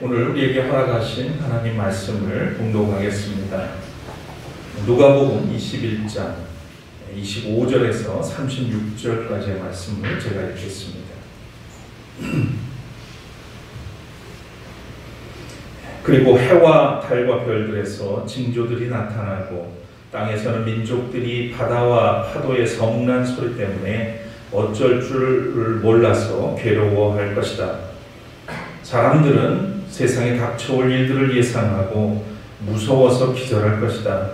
오늘 우리에게 허락하신 하나님 말씀을 봉독하겠습니다. 누가복음 21장 25절에서 36절까지의 말씀을 제가 읽겠습니다. 그리고 해와 달과 별들에서 징조들이 나타나고 땅에서는 민족들이 바다와 파도의 성난 소리 때문에 어쩔 줄을 몰라서 괴로워할 것이다. 사람들은 세상에 닥쳐올 일들을 예상하고 무서워서 기절할 것이다.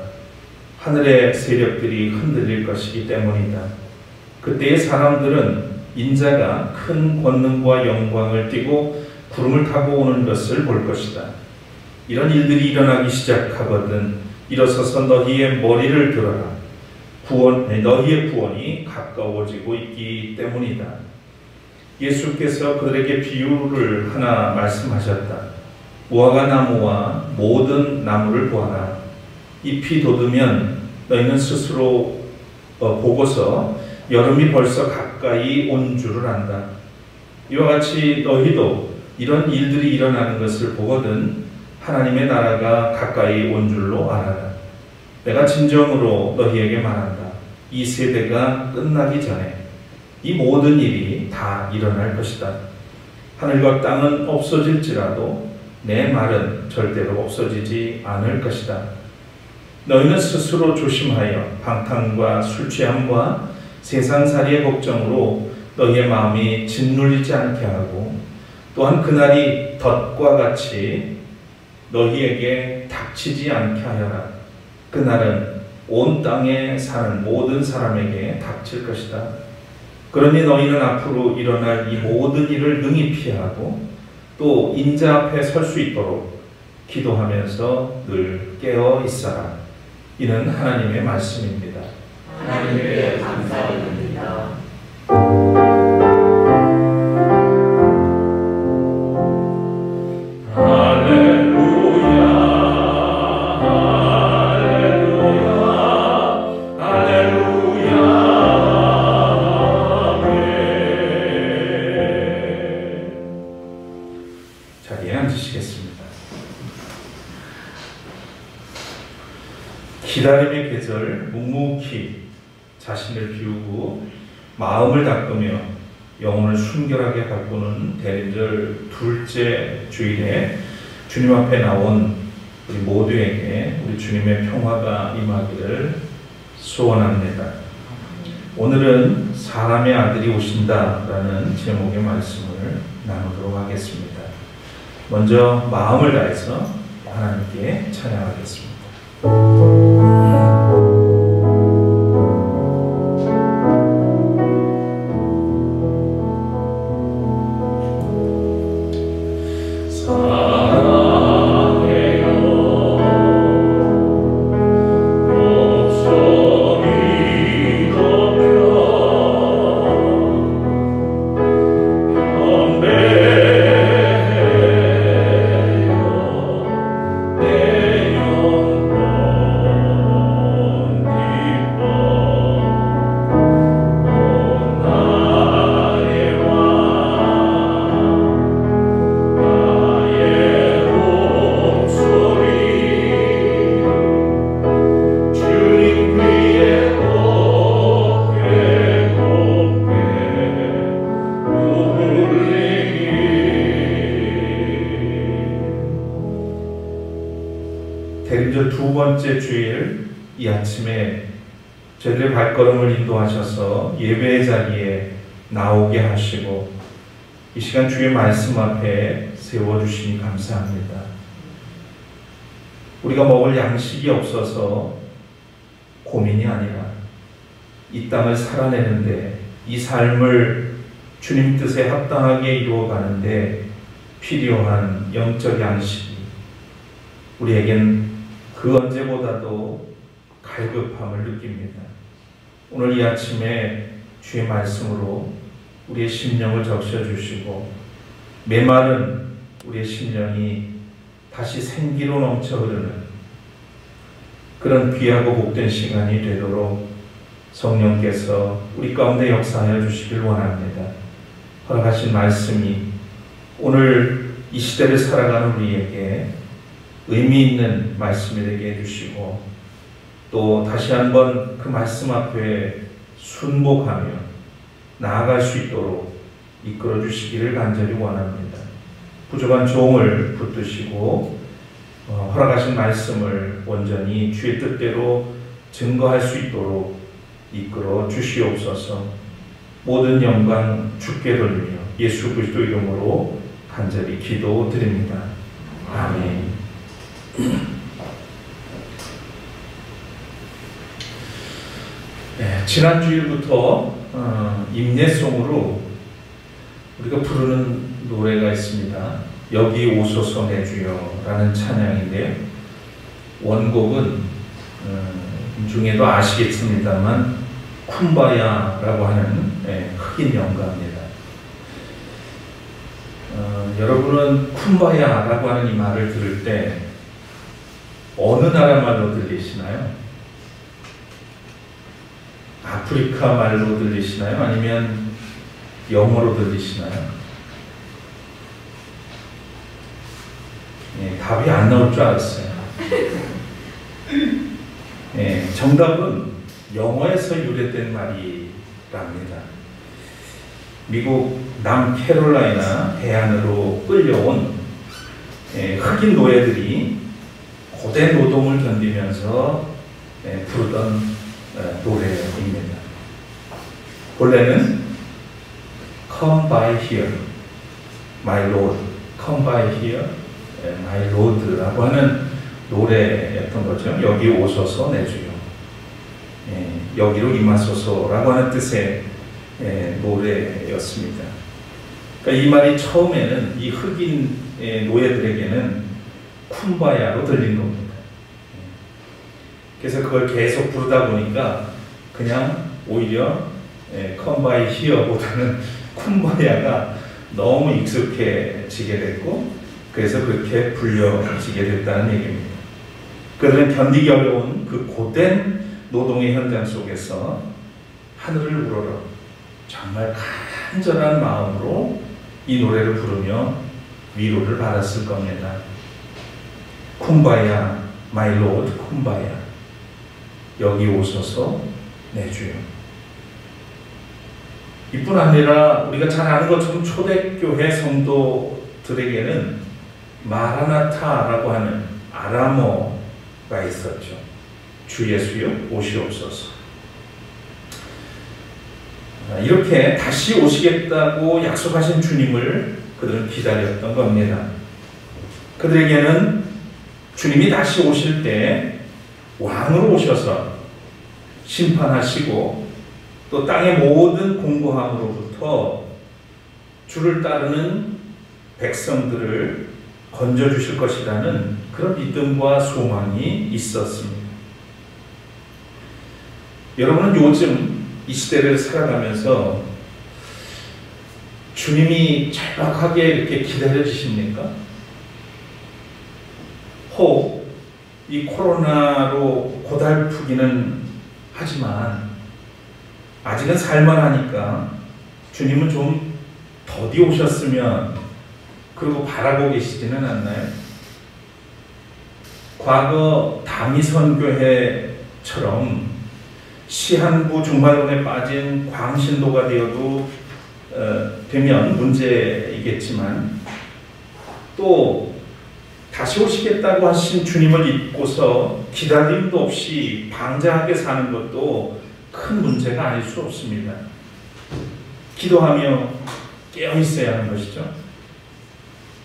하늘의 세력들이 흔들릴 것이기 때문이다. 그때의 사람들은 인자가 큰 권능과 영광을 띠고 구름을 타고 오는 것을 볼 것이다. 이런 일들이 일어나기 시작하거든 일어서서 너희의 머리를 들어라. 너희의 구원이 가까워지고 있기 때문이다. 예수께서 그들에게 비유를 하나 말씀하셨다. 무화과 나무와 모든 나무를 보아라. 잎이 돋으면 너희는 스스로 보고서 여름이 벌써 가까이 온 줄을 안다. 이와 같이 너희도 이런 일들이 일어나는 것을 보거든 하나님의 나라가 가까이 온 줄로 알아라. 내가 진정으로 너희에게 말한다. 이 세대가 끝나기 전에 이 모든 일이 다 일어날 것이다. 하늘과 땅은 없어질지라도 내 말은 절대로 없어지지 않을 것이다. 너희는 스스로 조심하여 방탕과 술 취함과 세상살이의 걱정으로 너희의 마음이 짓눌리지 않게 하고 또한 그날이 덫과 같이 너희에게 닥치지 않게 하여라. 그날은 온 땅에 사는 모든 사람에게 닥칠 것이다. 그러니 너희는 앞으로 일어날 이 모든 일을 능히 피하고 또 인자 앞에 설 수 있도록 기도하면서 늘 깨어 있어라. 이는 하나님의 말씀입니다. 하나님께 감사드립니다. 기다림의 계절 묵묵히 자신을 비우고 마음을 닦으며 영혼을 순결하게 가꾸는 대림절 둘째 주일에 주님 앞에 나온 우리 모두에게 우리 주님의 평화가 임하기를 소원합니다. 오늘은 사람의 아들이 오신다라는 제목의 말씀을 나누도록 하겠습니다. 먼저 마음을 다해서 하나님께 찬양하겠습니다. 대림절 두 번째 주일 이 아침에 저희들의 발걸음을 인도하셔서 예배의 자리에 나오게 하시고 이 시간 주의 말씀 앞에 세워주시니 감사합니다. 우리가 먹을 양식이 없어서 고민이 아니라 이 땅을 살아내는데 이 삶을 주님 뜻에 합당하게 이루어가는데 필요한 영적 양식이 우리에겐 그 언제보다도 갈급함을 느낍니다. 오늘 이 아침에 주의 말씀으로 우리의 심령을 적셔주시고 메마른 우리의 심령이 다시 생기로 넘쳐 흐르는 그런 귀하고 복된 시간이 되도록 성령께서 우리 가운데 역사하여 주시길 원합니다. 허락하신 말씀이 오늘 이 시대를 살아가는 우리에게 의미 있는 말씀이 되게 해주시고 또 다시 한번 그 말씀 앞에 순복하며 나아갈 수 있도록 이끌어 주시기를 간절히 원합니다. 부족한 종을 붙드시고 허락하신 말씀을 온전히 주의 뜻대로 증거할 수 있도록 이끌어 주시옵소서. 모든 영광 주께 돌리며 예수 그리스도 이름으로 간절히 기도드립니다. 아멘. 네, 지난 주일부터 임례송으로 우리가 부르는 노래가 있습니다. 여기 오소서 내 주여라는 찬양인데요. 원곡은 중에도 아시겠습니다만 쿰바야라고 하는 흑인 연가입니다. 여러분은 쿰바야라고 하는 이 말을 들을 때 어느 나라 말로 들리시나요? 아프리카 말로 들리시나요? 아니면 영어로 들리시나요? 답이 안 나올 줄 알았어요. 정답은 영어에서 유래된 말이랍니다. 미국 남캐롤라이나 해안으로 끌려온 흑인 노예들이 고대 노동을 견디면서 부르던 노래입니다. 본래는 Come by here, my Lord, Come by here, my Lord라고 하는 노래였던 거죠. 여기 오소서 내 주여, 여기로 임하소서라고 하는 뜻의 노래였습니다. 그러니까 이 말이 처음에는 이 흑인 노예들에게는 쿰바야로 들린 겁니다. 그래서 그걸 계속 부르다 보니까 그냥 오히려 Come by here보다는 쿰바야가 너무 익숙해지게 됐고 그래서 그렇게 불려지게 됐다는 얘기입니다. 그들은 견디기 어려운 그 고된 노동의 현장 속에서 하늘을 우러러 정말 간절한 마음으로 이 노래를 부르며 위로를 받았을 겁니다. 쿰바야, my Lord, 쿰바야. 여기 오소서 내 주여. 이뿐 아니라 우리가 잘 아는 것처럼 초대교회 성도들에게는 마라나타라고 하는 아람어가 있었죠. 주 예수여 오시옵소서. 이렇게 다시 오시겠다고 약속하신 주님을 그들은 기다렸던 겁니다. 그들에게는 주님이 다시 오실 때 왕으로 오셔서 심판하시고 또 땅의 모든 공고함으로부터 주를 따르는 백성들을 건져주실 것이라는 그런 믿음과 소망이 있었습니다. 여러분은 요즘 이 시대를 살아가면서 주님이 절박하게 이렇게 기다려지십니까? 혹 이 코로나로 고달프기는 하지만 아직은 살만하니까 주님은 좀 더디 오셨으면 그리고 바라고 계시지는 않나요? 과거 다미선교회처럼 시한부 중말론에 빠진 광신도가 되면 문제이겠지만 또 다시 오시겠다고 하신 주님을 잊고서 기다림도 없이 방자하게 사는 것도 큰 문제가 아닐 수 없습니다. 기도하며 깨어 있어야 하는 것이죠.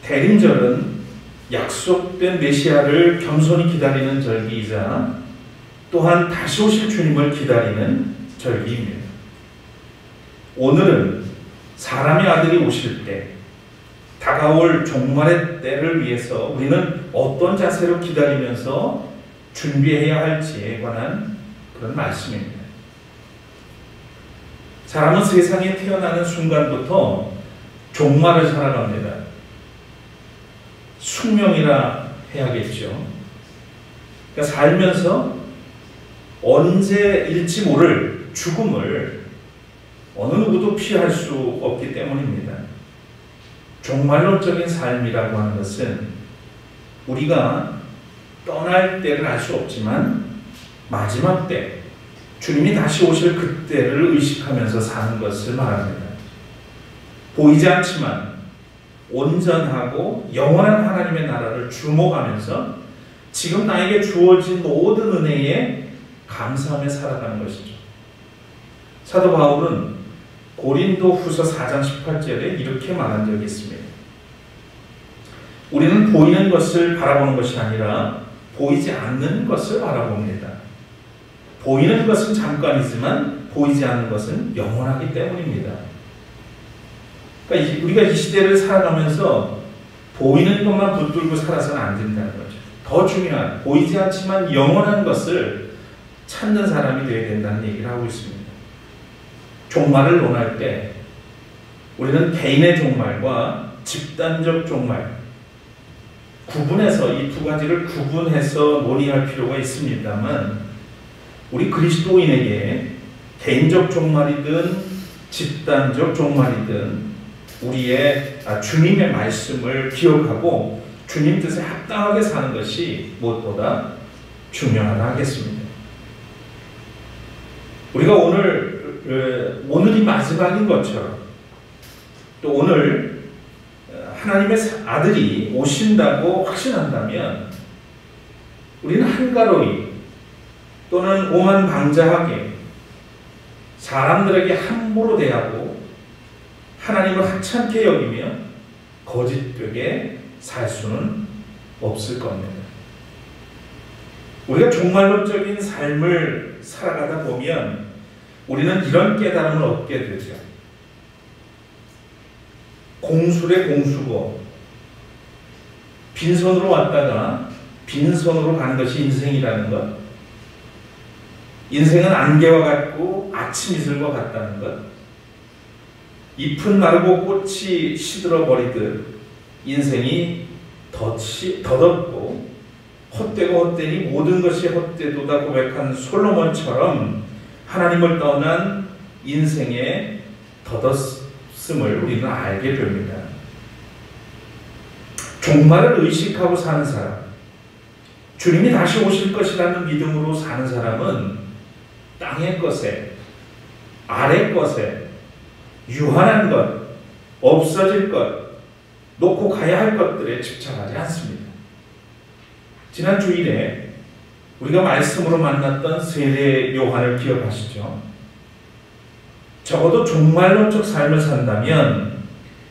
대림절은 약속된 메시아를 겸손히 기다리는 절기이자 또한 다시 오실 주님을 기다리는 절기입니다. 오늘은 사람의 아들이 오실 때 다가올 종말의 때를 위해서 우리는 어떤 자세로 기다리면서 준비해야 할지에 관한 그런 말씀입니다. 사람은 세상에 태어나는 순간부터 종말을 살아갑니다. 숙명이라 해야겠죠. 그러니까 살면서 언제일지 모를 죽음을 어느 누구도 피할 수 없기 때문입니다. 종말론적인 삶이라고 하는 것은 우리가 떠날 때를 알 수 없지만 마지막 때, 주님이 다시 오실 그때를 의식하면서 사는 것을 말합니다. 보이지 않지만 온전하고 영원한 하나님의 나라를 주목하면서 지금 나에게 주어진 모든 은혜에 감사하며 살아가는 것이죠. 사도 바울은 고린도 후서 4장 18절에 이렇게 말한 적이 있습니다. 우리는 보이는 것을 바라보는 것이 아니라 보이지 않는 것을 바라봅니다. 보이는 것은 잠깐이지만 보이지 않는 것은 영원하기 때문입니다. 그러니까 우리가 이 시대를 살아가면서 보이는 것만 붙들고 살아서는 안 된다는 거죠. 더 중요한 보이지 않지만 영원한 것을 찾는 사람이 되어야 된다는 얘기를 하고 있습니다. 종말을 논할 때 우리는 개인의 종말과 집단적 종말 구분해서 이 두 가지를 구분해서 논의할 필요가 있습니다만 우리 그리스도인에게 개인적 종말이든 집단적 종말이든 우리의 주님의 말씀을 기억하고 주님 뜻에 합당하게 사는 것이 무엇보다 중요하다 하겠습니다. 우리가 오늘이 마지막인 것처럼 또 오늘 하나님의 아들이 오신다고 확신한다면 우리는 한가로이 또는 오만방자하게 사람들에게 함부로 대하고 하나님을 하찮게 여기며 거짓되게 살 수는 없을 겁니다. 우리가 종말론적인 삶을 살아가다 보면 우리는 이런 깨달음을 얻게 되죠. 공술의 공수고 빈손으로 왔다가 빈손으로 가는 것이 인생이라는 것, 인생은 안개와 같고 아침 이슬과 같다는 것, 잎은 마르고 꽃이 시들어 버리듯 인생이 덧없고 헛되고 헛되니 모든 것이 헛되도다 고백한 솔로몬처럼 하나님을 떠난 인생의 덧없음을 우리는 알게 됩니다. 종말을 의식하고 사는 사람, 주님이 다시 오실 것이라는 믿음으로 사는 사람은 땅의 것에, 아래 것에, 유한한 것, 없어질 것, 놓고 가야 할 것들에 집착하지 않습니다. 지난 주일에 우리가 말씀으로 만났던 세례 요한을 기억하시죠? 적어도 종말론적 삶을 산다면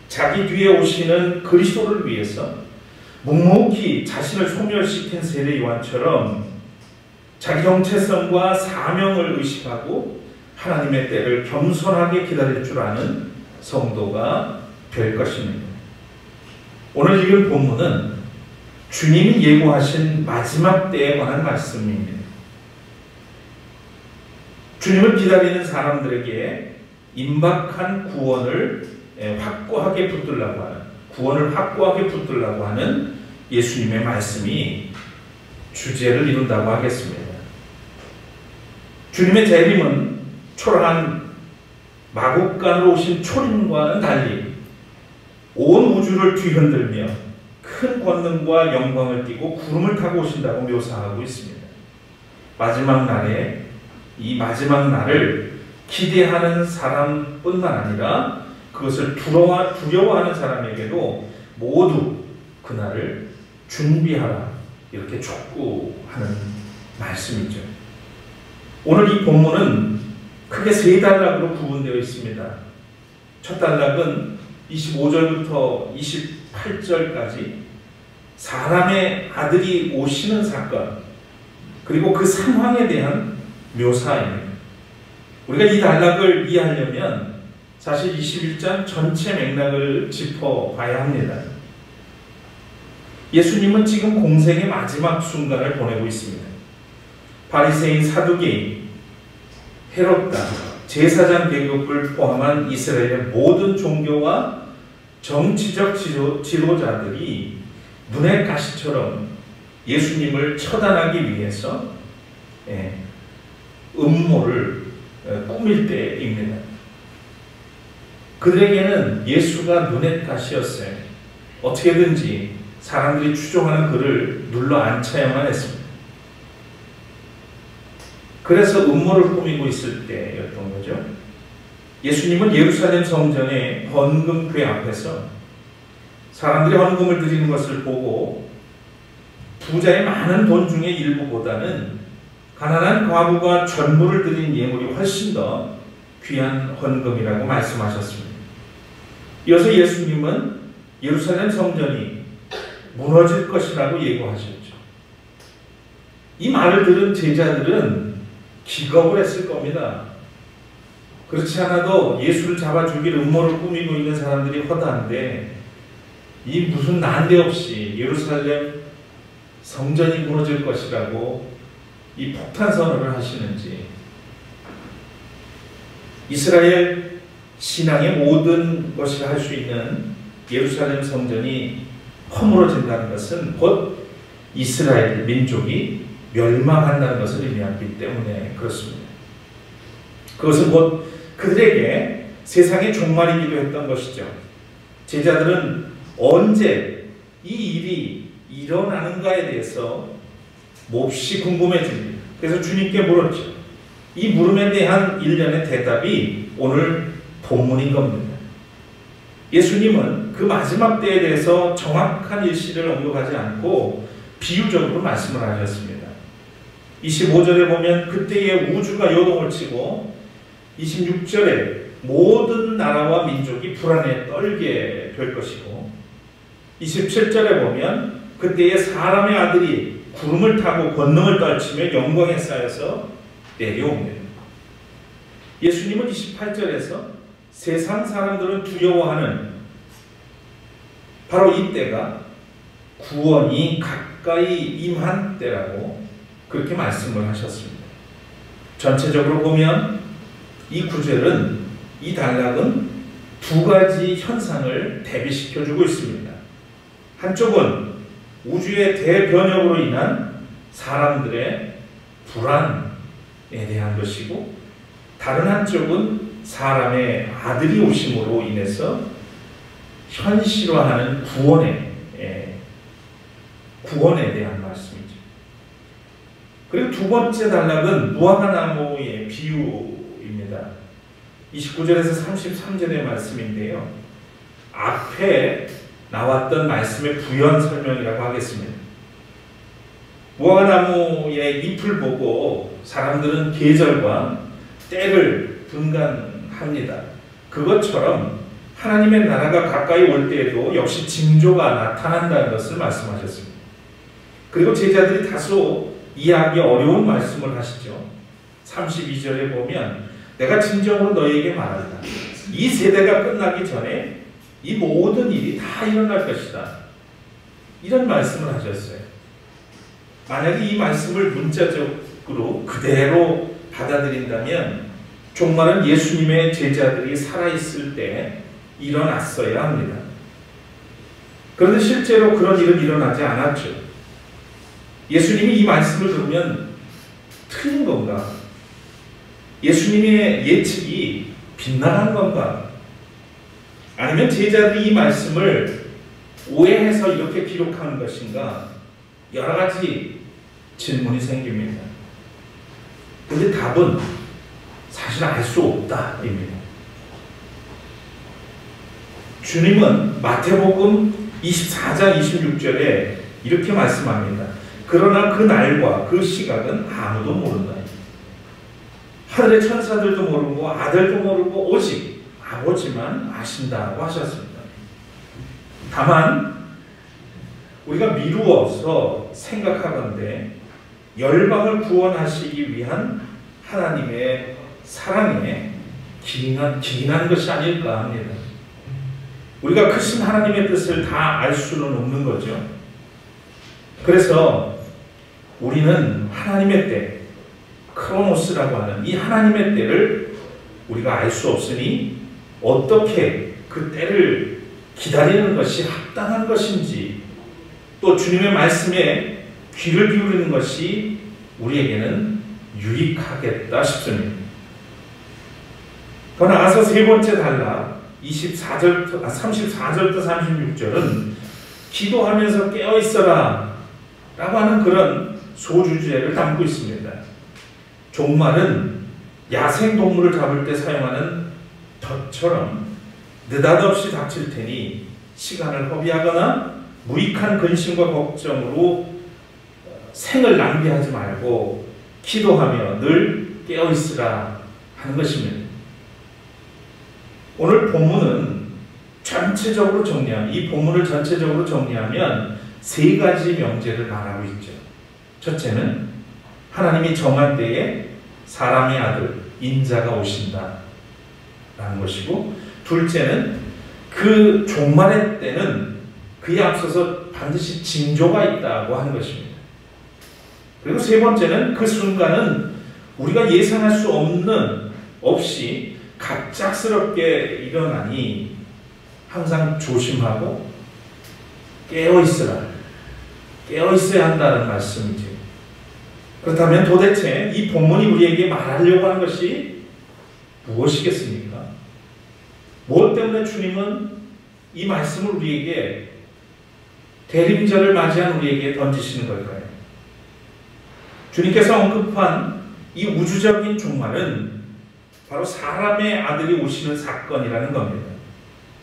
자기 뒤에 오시는 그리스도를 위해서 묵묵히 자신을 소멸시킨 세례 요한처럼 자기 정체성과 사명을 의식하고 하나님의 때를 겸손하게 기다릴 줄 아는 성도가 될 것입니다. 오늘 읽은 본문은 주님이 예고하신 마지막 때에 관한 말씀입니다. 주님을 기다리는 사람들에게 임박한 구원을 확고하게 붙들라고 하는 예수님의 말씀이 주제를 이룬다고 하겠습니다. 주님의 재림은 초라한 마국간으로 오신 초림과는 달리 온 우주를 뒤흔들며 큰 권능과 영광을 띠고 구름을 타고 오신다고 묘사하고 있습니다. 마지막 날에 이 마지막 날을 기대하는 사람뿐만 아니라 그것을 두려워하는 사람에게도 모두 그날을 준비하라 이렇게 촉구하는 말씀이죠. 오늘 이 본문은 크게 세 단락으로 구분되어 있습니다. 첫 단락은 25절부터 28절까지 사람의 아들이 오시는 사건 그리고 그 상황에 대한 묘사입니다. 우리가 이 단락을 이해하려면 사실 21장 전체 맥락을 짚어봐야 합니다. 예수님은 지금 공생의 마지막 순간을 보내고 있습니다. 바리새인, 사두개인, 헤롯당, 제사장 계급을 포함한 이스라엘의 모든 종교와 정치적 지도자들이 눈의 가시처럼 예수님을 처단하기 위해서 음모를 꾸밀 때입니다. 그들에게는 예수가 눈엣 가시였어요. 어떻게든지 사람들이 추종하는 그를 눌러 앉혀야만 했습니다. 그래서 음모를 꾸미고 있을 때였던 거죠. 예수님은 예루살렘 성전의 헌금궤 앞에서 사람들이 헌금을 드리는 것을 보고 부자의 많은 돈 중에 일부보다는 가난한 과부가 전부를 드린 예물이 훨씬 더 귀한 헌금이라고 말씀하셨습니다. 이어서 예수님은 예루살렘 성전이 무너질 것이라고 예고하셨죠. 이 말을 들은 제자들은 기겁을 했을 겁니다. 그렇지 않아도 예수를 잡아 죽일 음모를 꾸미고 있는 사람들이 허다한데 이 무슨 난데없이 예루살렘 성전이 무너질 것이라고 이 폭탄 선언을 하시는지, 이스라엘 신앙의 모든 것을 할 수 있는 예루살렘 성전이 허물어진다는 것은 곧 이스라엘 민족이 멸망한다는 것을 의미하기 때문에 그렇습니다. 그것은 곧 그들에게 세상의 종말이기도 했던 것이죠. 제자들은 언제 이 일이 일어나는가에 대해서 몹시 궁금해집니다. 그래서 주님께 물었죠. 이 물음에 대한 일련의 대답이 오늘 본문인 겁니다. 예수님은 그 마지막 때에 대해서 정확한 일시를 언급하지 않고 비유적으로 말씀을 하셨습니다. 25절에 보면 그때의 우주가 요동을 치고 26절에 모든 나라와 민족이 불안에 떨게 될 것이고 27절에 보면 그때의 사람의 아들이 구름을 타고 권능을 떨치며 영광에 쌓여서 내려옵니다. 예수님은 28절에서 세상 사람들은 두려워하는 바로 이때가 구원이 가까이 임한 때라고 그렇게 말씀을 하셨습니다. 전체적으로 보면 이 구절은, 이 단락은 두 가지 현상을 대비시켜주고 있습니다. 한쪽은 우주의 대변혁으로 인한 사람들의 불안에 대한 것이고, 다른 한쪽은 사람의 아들이 오심으로 인해서 현실화하는 구원에 대한 말씀이죠. 그리고 두 번째 단락은 무화과나무의 비유입니다. 29절에서 33절의 말씀인데요. 앞에 나왔던 말씀의 부연 설명이라고 하겠습니다. 무화과나무의 잎을 보고 사람들은 계절과 때를 분간합니다. 그것처럼 하나님의 나라가 가까이 올 때에도 역시 징조가 나타난다는 것을 말씀하셨습니다. 그리고 제자들이 다소 이해하기 어려운 말씀을 하시죠. 32절에 보면 내가 진정으로 너희에게 말한다. 이 세대가 끝나기 전에 이 모든 일이 다 일어날 것이다. 이런 말씀을 하셨어요. 만약에 이 말씀을 문자적으로 그대로 받아들인다면 종말은 예수님의 제자들이 살아있을 때 일어났어야 합니다. 그런데 실제로 그런 일은 일어나지 않았죠. 예수님이 이 말씀을 들으면 틀린 건가? 예수님의 예측이 빗나간 건가? 아니면 제자들이 이 말씀을 오해해서 이렇게 기록한 것인가? 여러 가지 질문이 생깁니다. 그런데 답은 사실 알 수 없다입니다. 주님은 마태복음 24장 26절에 이렇게 말씀합니다. 그러나 그 날과 그 시각은 아무도 모른다. 하늘의 천사들도 모르고 아들도 모르고 오직 아버지만 아신다고 하셨습니다. 다만 우리가 미루어서 생각하건대 열방을 구원하시기 위한 하나님의 사랑에 기인한 것이 아닐까 합니다. 우리가 크신 하나님의 뜻을 다 알 수는 없는 거죠. 그래서 우리는 하나님의 때, 크로노스라고 하는 이 하나님의 때를 우리가 알 수 없으니 어떻게 그 때를 기다리는 것이 합당한 것인지, 또 주님의 말씀에 귀를 기울이는 것이 우리에게는 유익하겠다 싶습니다. 더 나아가서 세 번째 단락, 34절부터 36절은 기도하면서 깨어있어라 라고 하는 그런 소주제를 담고 있습니다. 종말은 야생동물을 잡을 때 사용하는 덫처럼 느닷없이 닥칠 테니 시간을 허비하거나 무익한 근심과 걱정으로 생을 낭비하지 말고 기도하며 늘 깨어있으라 하는 것입니다. 오늘 본문은 전체적으로 정리하면, 이 본문을 전체적으로 정리하면 세 가지 명제를 말하고 있죠. 첫째는 하나님이 정한 때에 사람의 아들 인자가 오신다 라는 것이고, 둘째는 그 종말의 때는 그에 앞서서 반드시 징조가 있다고 하는 것입니다. 그리고 세 번째는 그 순간은 우리가 예상할 수 없이 갑작스럽게 일어나니 항상 조심하고 깨어있어야 한다는 말씀이죠. 그렇다면 도대체 이 본문이 우리에게 말하려고 하는 것이 무엇이겠습니까? 무엇 때문에 주님은 이 말씀을 우리에게, 대림절을 맞이한 우리에게 던지시는 걸까요? 주님께서 언급한 이 우주적인 종말은 바로 사람의 아들이 오시는 사건이라는 겁니다.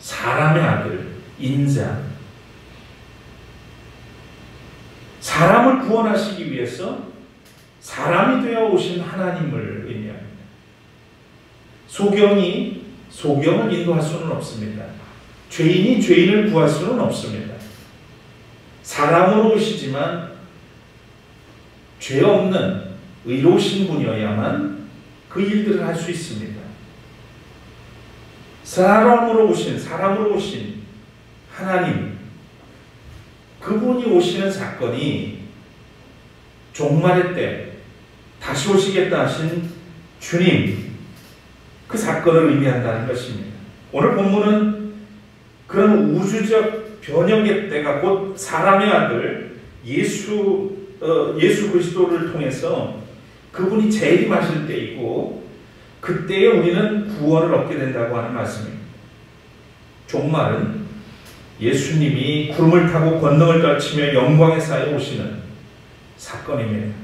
사람의 아들, 인자. 사람을 구원하시기 위해서 사람이 되어 오신 하나님을 의미합니다. 소경을 인도할 수는 없습니다. 죄인이 죄인을 구할 수는 없습니다. 사람으로 오시지만 죄 없는 의로우신 분이어야만 그 일들을 할 수 있습니다. 사람으로 오신 하나님, 그분이 오시는 사건이 종말의 때 다시 오시겠다 하신 주님, 그 사건을 의미한다는 것입니다. 오늘 본문은 그런 우주적 변혁의 때가 곧 사람의 아들 예수 그리스도를 통해서 그분이 재림하실 때이고, 그때에 우리는 구원을 얻게 된다고 하는 말씀입니다. 종말은 예수님이 구름을 타고 권능을 떨치며 영광에 쌓여 오시는 사건입니다.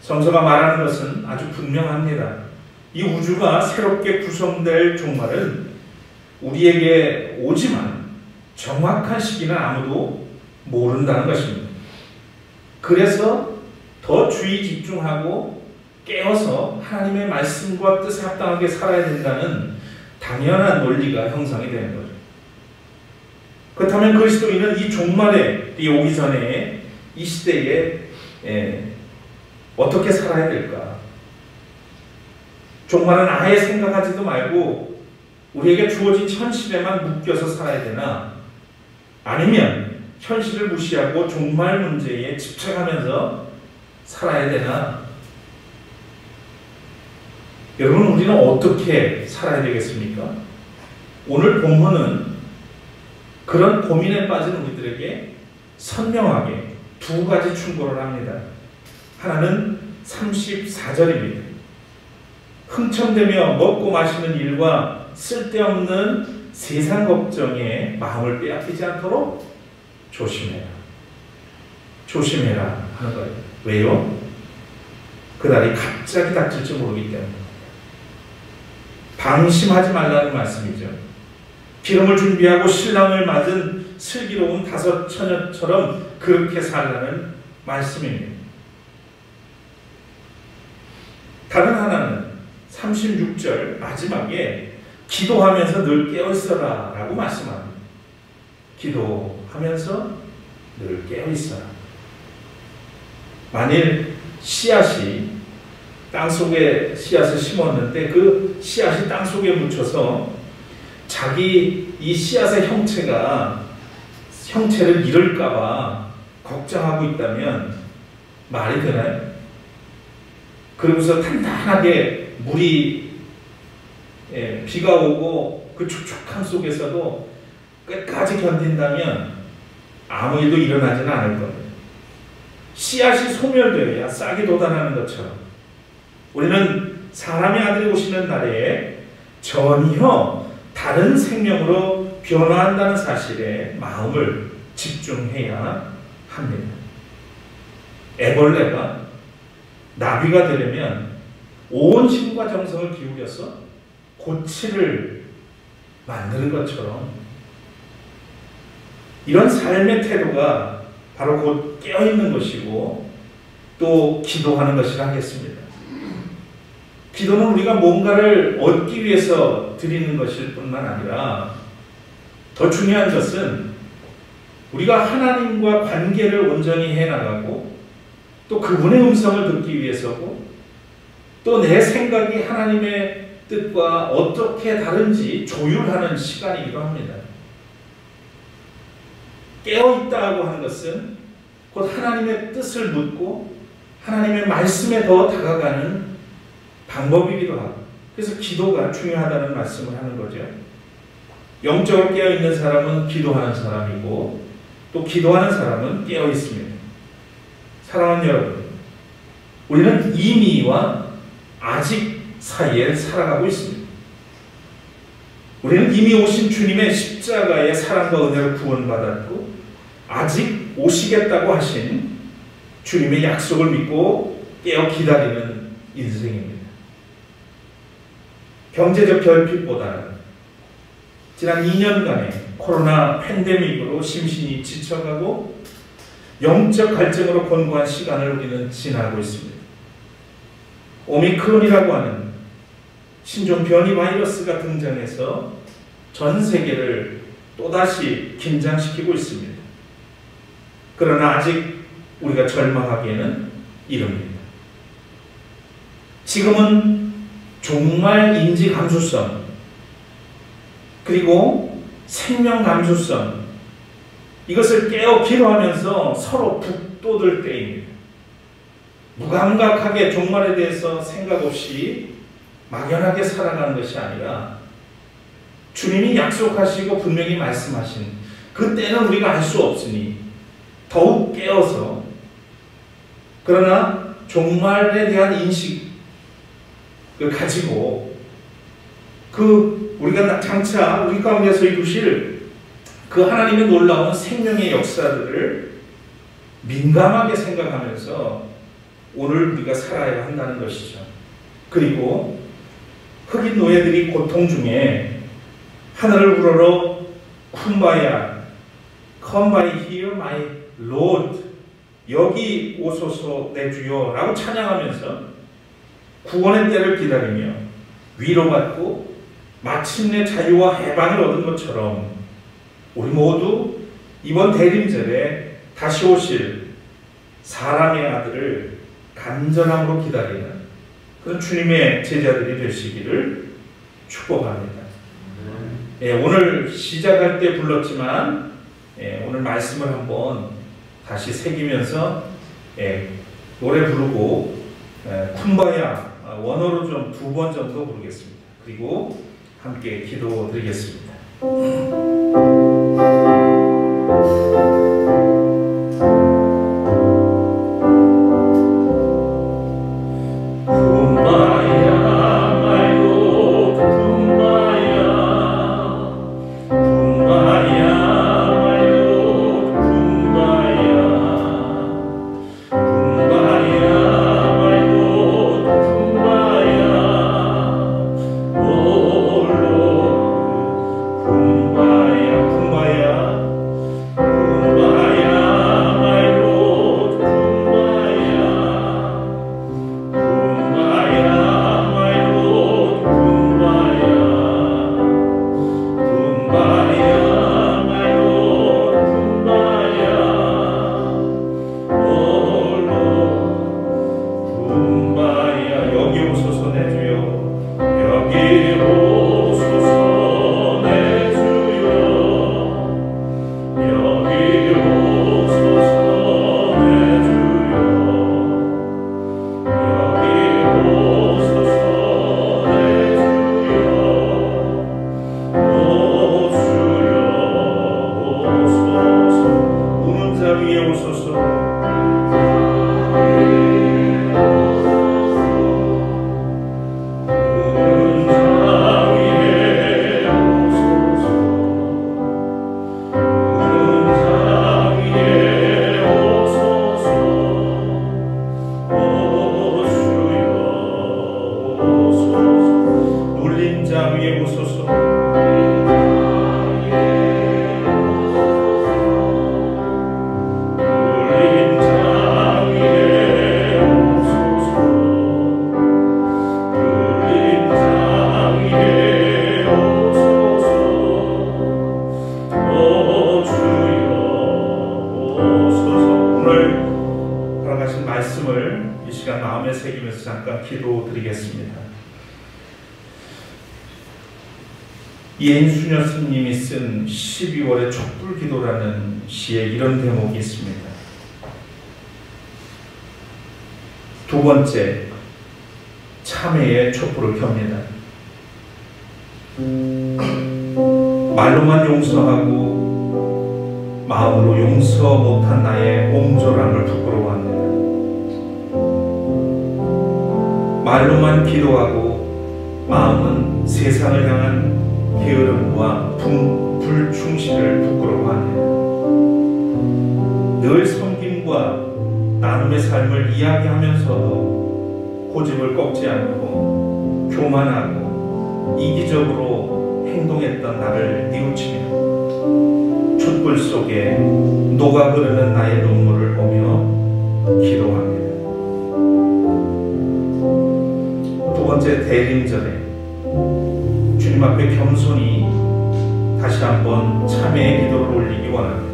성서가 말하는 것은 아주 분명합니다. 이 우주가 새롭게 구성될 종말은 우리에게 오지만 정확한 시기는 아무도 모른다는 것입니다. 그래서 더 주의 집중하고 깨어서 하나님의 말씀과 뜻에 합당하게 살아야 된다는 당연한 논리가 형성이 되는 거죠. 그렇다면 그리스도인은 이 종말에 오기 전에 이 시대에 어떻게 살아야 될까? 종말은 아예 생각하지도 말고 우리에게 주어진 현실에만 묶여서 살아야 되나? 아니면 현실을 무시하고 종말 문제에 집착하면서 살아야 되나? 여러분, 우리는 어떻게 살아야 되겠습니까? 오늘 본문은 그런 고민에 빠진 우리들에게 선명하게 두 가지 충고를 합니다. 하나는 34절입니다. 흥청대며 먹고 마시는 일과 쓸데없는 세상 걱정에 마음을 빼앗기지 않도록 조심해라. 조심해라 하는 거예요. 왜요? 그날이 갑자기 닥칠지 모르기 때문입니다. 방심하지 말라는 말씀이죠. 기름을 준비하고 신랑을 맞은 슬기로운 다섯 처녀처럼 그렇게 살라는 말씀입니다. 다른 하나는 36절 마지막에 기도하면서 늘 깨어있어라 라고 말씀합니다. 기도하면서 늘 깨어있어라. 만일 씨앗이 땅속에 씨앗을 심었는데 그 씨앗이 땅속에 묻혀서 자기 이 씨앗의 형체를 잃을까봐 걱정하고 있다면 말이 되나요? 그러면서 단단하게 비가 오고 그 축축함 속에서도 끝까지 견딘다면 아무 일도 일어나지는 않을 겁니다. 씨앗이 소멸되어야 싹이 돋아나는 것처럼 우리는 사람의 아들이 오시는 날에 전혀 다른 생명으로 변화한다는 사실에 마음을 집중해야 합니다. 애벌레가 나비가 되려면 온 힘과 정성을 기울여서 고치를 만드는 것처럼 이런 삶의 태도가 바로 곧 깨어있는 것이고 또 기도하는 것이라 하겠습니다. 기도는 우리가 뭔가를 얻기 위해서 드리는 것일 뿐만 아니라 더 중요한 것은 우리가 하나님과 관계를 온전히 해나가고 또 그분의 음성을 듣기 위해서고 또 내 생각이 하나님의 뜻과 어떻게 다른지 조율하는 시간이기도 합니다. 깨어있다고 하는 것은 곧 하나님의 뜻을 묻고 하나님의 말씀에 더 다가가는 방법이기도 하고 그래서 기도가 중요하다는 말씀을 하는 거죠. 영적으로 깨어있는 사람은 기도하는 사람이고 또 기도하는 사람은 깨어있습니다. 사랑하는 여러분, 우리는 이미와 아직 사이에 살아가고 있습니다. 우리는 이미 오신 주님의 십자가의 사랑과 은혜로 구원받았고 아직 오시겠다고 하신 주님의 약속을 믿고 깨어 기다리는 인생입니다. 경제적 결핍보다는 지난 2년간의 코로나 팬데믹으로 심신이 지쳐가고 영적 갈증으로 곤고한 시간을 우리는 지나고 있습니다. 오미크론이라고 하는 신종 변이 바이러스가 등장해서 전 세계를 또다시 긴장시키고 있습니다. 그러나 아직 우리가 절망하기에는 이릅니다. 지금은 종말 인지 감수성 그리고 생명 감수성 이것을 깨어 기도하면서 서로 북돋을 때입니다. 무감각하게 종말에 대해서 생각 없이 막연하게 살아가는 것이 아니라 주님이 약속하시고 분명히 말씀하신 그 때는 우리가 알 수 없으니 더욱 깨어서 그러나 종말에 대한 인식을 가지고 우리가 장차 우리 가운데서 이루실 그 하나님의 놀라운 생명의 역사들을 민감하게 생각하면서 오늘 우리가 살아야 한다는 것이죠. 그리고 흑인 노예들이 고통 중에 하늘을 우러러 쿰바야, come by here my Lord, 여기 오소서 내 주여 라고 찬양하면서 구원의 때를 기다리며 위로받고 마침내 자유와 해방을 얻은 것처럼 우리 모두 이번 대림절에 다시 오실 사람의 아들을 간절함으로 기다리는 그런 주님의 제자들이 되시기를 축복합니다. 오늘 시작할 때 불렀지만 오늘 말씀을 한번 다시 새기면서 노래 부르고 쿰바야 원어로 좀 2번 정도 부르겠습니다. 그리고 함께 기도 드리겠습니다. Kumbaya. 땅에 오소서. 말씀을 이 시간 마음에 새기면서 잠깐 기도드리겠습니다. 이행수녀 스님이 쓴 12월의 촛불기도라는 시에 이런 대목이 있습니다. 두 번째, 참회의 촛불을 켭니다. 말로만 용서하고 마음으로 용서 못한 나의 옹졸함을 부끄러워합니다. 말로만 기도하고 마음은 세상을 향한 게으름과 불충실을 부끄러워합니다. 늘 섬김과 나눔의 삶을 이야기하면서도 고집을 꺾지 않고 교만하고 이기적으로 행동했던 나를 뉘우치며 촛불 속에 녹아 흐르는 나의 눈물을 보며 기도합니다. 두 번째, 대림절에 주님 앞에 겸손히 다시 한번 참회의 기도를 올리기 원합니다.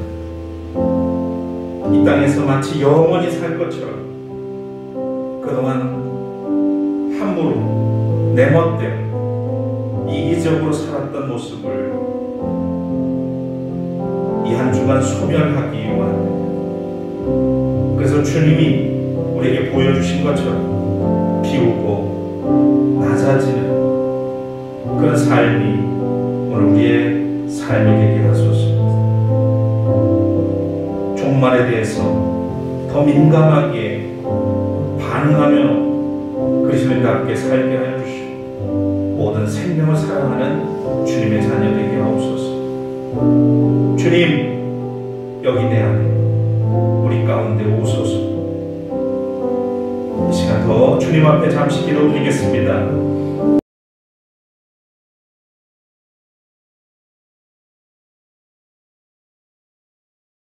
이 땅에서 마치 영원히 살 것처럼 그동안 함부로 내 멋대로 이기적으로 살았던 모습을 이 한 주간 소멸하기 원합니다. 그래서 주님이 우리에게 보여주신 것처럼 비우고 낮아지는 그런 삶이 오늘 우리의 삶이 되게 하소서. 종말에 대해서 더 민감하게 반응하며 그리스도인답게 살게 하여 주시고 모든 생명을 사랑하는 주님의 자녀 되게 하옵소서. 주님, 여기 내 안에 우리 가운데 오소서. 이 시간 더 주님 앞에 잠시 기도드리겠습니다.